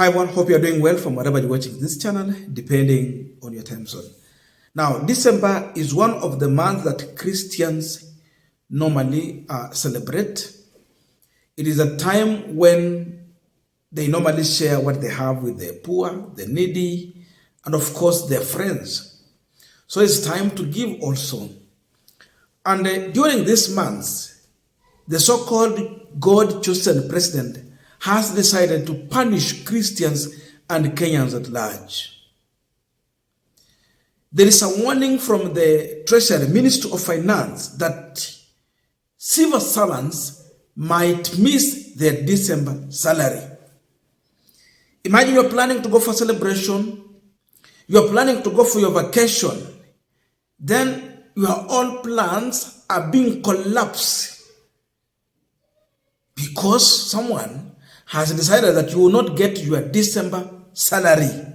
Hi everyone, hope you are doing well from wherever you're watching this channel, depending on your time zone. Now, December is one of the months that Christians normally celebrate. It is a time when they normally share what they have with the poor, the needy, and of course their friends. So it's time to give also. And during this month, the so-called God-chosen president has decided to punish Christians and Kenyans at large. There is a warning from the Treasury Ministry of Finance that civil servants might miss their December salary. Imagine you're planning to go for celebration, you're planning to go for your vacation, then your all plans are being collapsed because someone has decided that you will not get your December salary.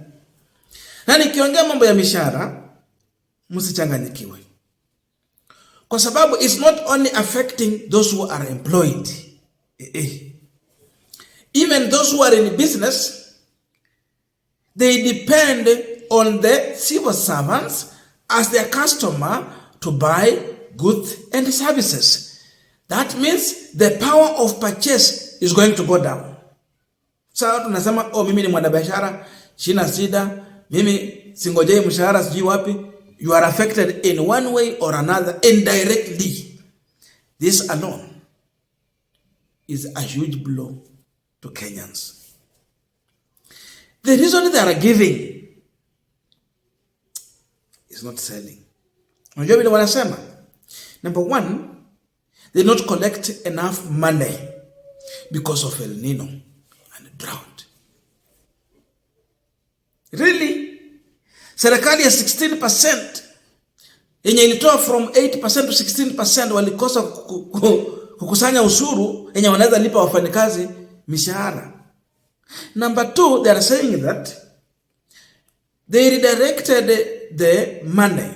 Na nikiongea mambo ya mishahara, msichanganyikiwe. Kwa sababu it's not only affecting those who are employed. Even those who are in business, they depend on the civil servants as their customer to buy goods and services. That means the power of purchase is going to go down. Sasa tunasema mimi ni mwanabiashara, sina shida, mimi singojei mshahara sijui wapi. You are affected in one way or another indirectly. This alone is a huge blow to Kenyans. The reason they are giving is not selling. Unajua vile wanasema? Number one, they not collect enough money because of El Nino and drought. Really? Serikali ya 16% yenye ilitoa from 8% to 16% walikosa kukusanya ushuru yenye wanaweza lipa wafanyikazi mishahara. Number two, they are saying that they redirected the money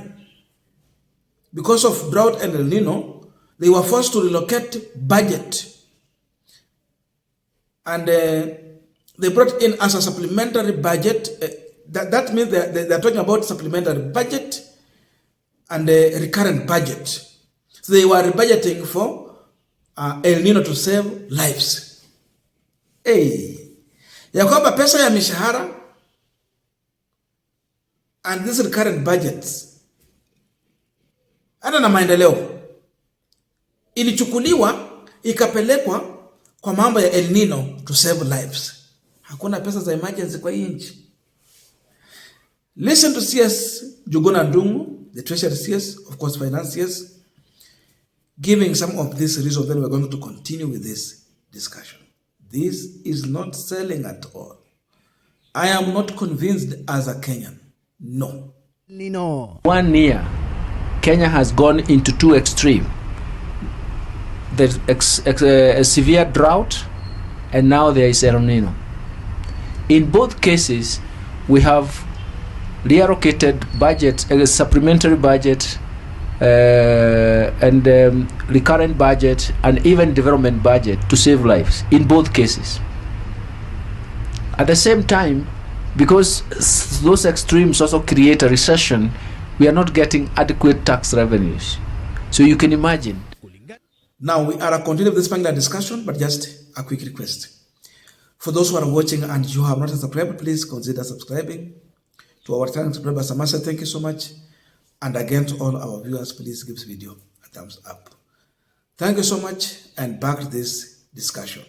because of drought and El Nino. They were forced to relocate budget. And they brought in as a supplementary budget. That means they're talking about supplementary budget and a recurrent budget. So they were budgeting for El Nino to save lives. Ya kwamba pesa ya mishahara and this recurrent budgets hata na maendeleo ilichukuliwa ikapelekwa kwa mambo ya El Nino to save lives. Hakuna pesa za emergency kwa hii nchi. Listen to CS Njuguna Ndung'u, the Treasury CS, of course Finance CS, giving some of this reason. Then we're going to continue with this discussion. This is not selling at all. I am not convinced as a Kenyan. No. 1 year, Kenya has gone into two extremes. There's a severe drought, and now there is El Nino. In both cases, we have reallocated budget, a supplementary budget, and recurrent budget, and even development budget to save lives. In both cases. At the same time, because those extremes also create a recession, we are not getting adequate tax revenues. So you can imagine. Now we are continuing this panel discussion, but just a quick request. For those who are watching and you have not subscribed, please consider subscribing to our channel. Samasa, thank you so much. And again, to all our viewers, please give this video a thumbs up. Thank you so much, and back to this discussion.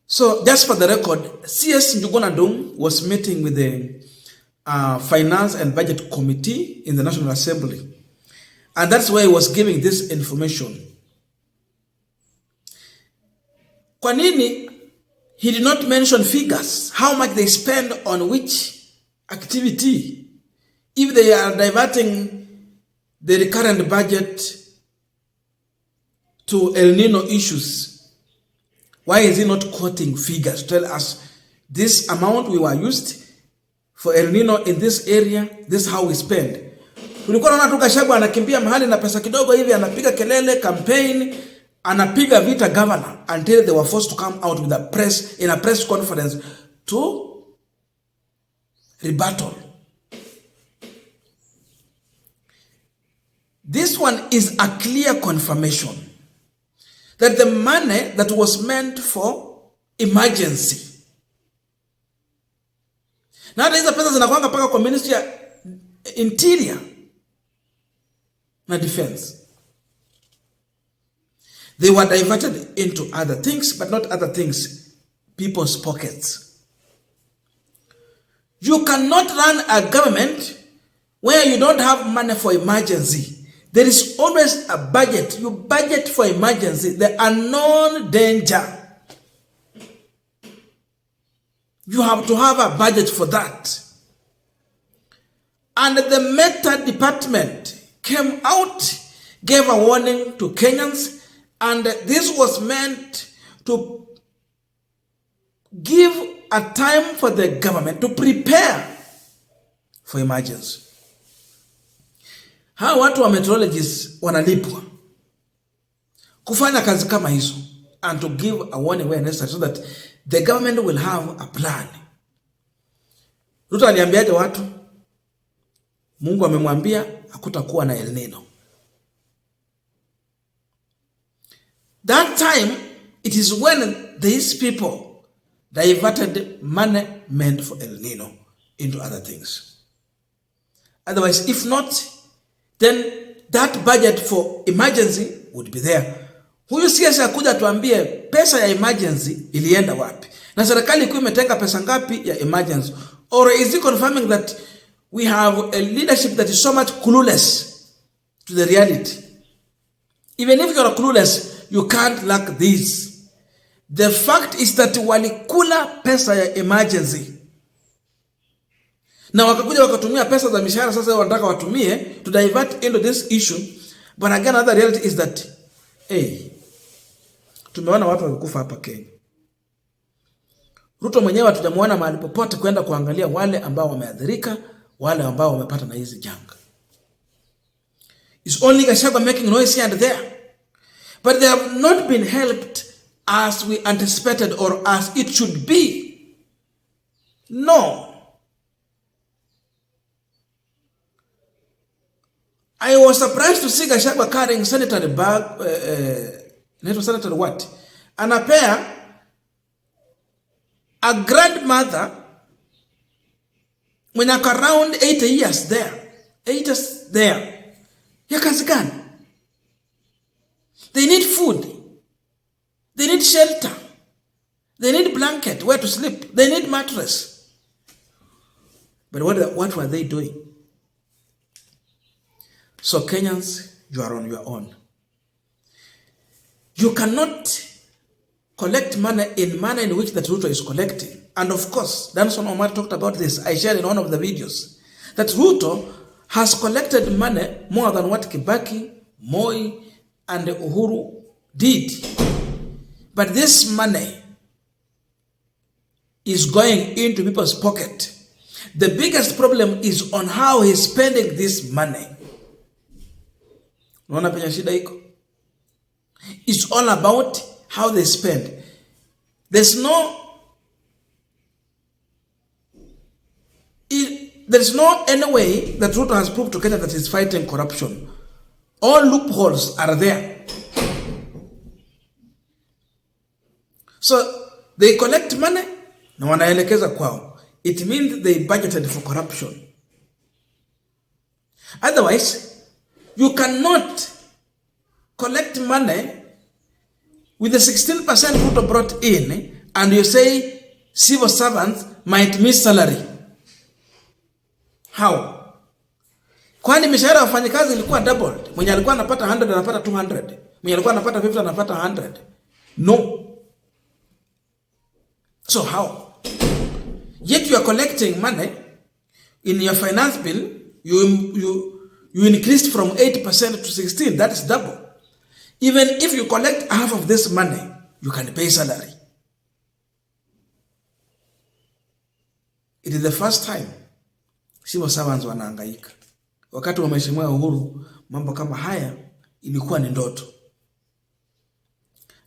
So, just for the record, CS Njuguna Ndung'u was meeting with the Finance and Budget Committee in the National Assembly. And that's why he was giving this information. Kwa nini he did not mention figures, how much they spend on which activity? If they are diverting the recurrent budget to El Nino issues, why is he not quoting figures? Tell us, this amount we were used for El Nino in this area, this is how we spend. Tulikuwa naona tu Gachagua anakimbia mahali na pesa kidogo hivi, anapiga kelele, campaign, anapiga vita governor until they were forced to come out with a press conference to rebuttal. This one is a clear confirmation that the money that was meant for emergency. Na hata hizo pesa zinakwanga paka kwa Ministry ya Interior na Defense. They were diverted into other things, but not other things, people's pockets. You cannot run a government where you don't have money for emergency. There is always a budget. You budget for emergency, the unknown danger. You have to have a budget for that. And the Meta department came out, gave a warning to Kenyans, and this was meant to give a time for the government to prepare for emergency. Hawa watu wa meteorologists wanalipwa kufanya kazi kama hizo, and to give a warning where necessary so that the government will have a plan. Ruto aliambiaje watu? Mungu amemwambia hakutakuwa na El Nino. That time, it is when these people diverted money meant for El Nino into other things. Otherwise, if not, then that budget for emergency would be there. Huyu siasa kuja tuambie pesa ya emergency ilienda wapi? Na serikali kuu imetenga pesa ngapi ya emergency? Or is it confirming that we have a leadership that is so much clueless to the reality? Even if you are clueless, you can't lack this. The fact is that walikula pesa ya emergency. Na wakakuja wakatumia pesa za mishahara, sasa wanataka watumie to divert into this issue. But again, another reality is that tumeona watu walikufa hapa Kenya. Ruto mwenyewe hatujamuona mahali popote kwenda kuangalia wale ambao wameathirika, wale ambao wamepata na hizi janga. It's only Gachagua making noise here and there. But they have not been helped as we anticipated or as it should be. No. I was surprised to see Gachagua carrying sanitary bag, sanitary what? And a grandmother when I around 80 years there. 8 years there. Ya kazi gani? They need food. They need shelter. They need blanket, where to sleep. They need mattress. But what were they doing? So Kenyans, you are on your own. You cannot collect money in manner in which that Ruto is collecting. And of course, Danson Omar talked about this. I shared in one of the videos that Ruto has collected money more than what Kibaki, Moi, and Uhuru did. But this money is going into people's pocket. The biggest problem is on how he's spending this money. It's all about how they spend. There's no any way that Ruto has proved to Kenya that he's fighting corruption. All loopholes are there. So they collect money na wanaelekeza kwao. It means they budgeted for corruption. Otherwise, you cannot collect money with the 16% Ruto brought in and you say civil servants might miss salary. How? Kwani mishahara ya wafanyikazi ilikuwa doubled. Mwenye alikuwa anapata 100 anapata 200. Mwenye alikuwa anapata 50 anapata 100. No. So how? Yet you are collecting money in your finance bill. You increased from 8% to 16%. That is double. Even if you collect half of this money, you can pay salary. It is the first time civil servants wanahangaika. Wakati wa Mheshimiwa Uhuru, mambo kama haya ilikuwa ni ndoto.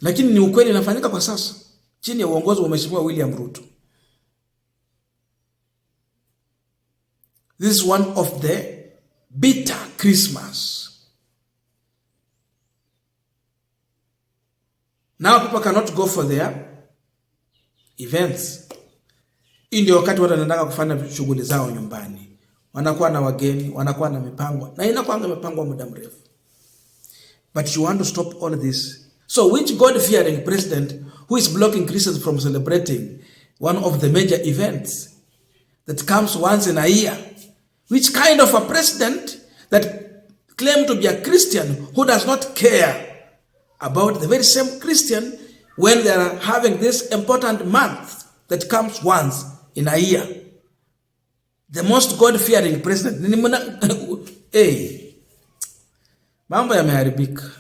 Lakini ni ukweli inafanyika kwa sasa chini ya uongozi wa Mheshimiwa William Ruto. This is one of the bitter Christmas. Now people cannot go for their events. Hii ndio wakati watu wanaenda kufanya shughuli zao nyumbani. Wanakuwa na wageni, wanakuwa na mipango. Na inakuwa mipango muda mrefu. But you want to stop all this. So which God-fearing president who is blocking Christians from celebrating one of the major events that comes once in a year? Which kind of a president that claims to be a Christian who does not care about the very same Christian when they are having this important month that comes once in a year? The most God-fearing president. Hey, mambo yameharibika.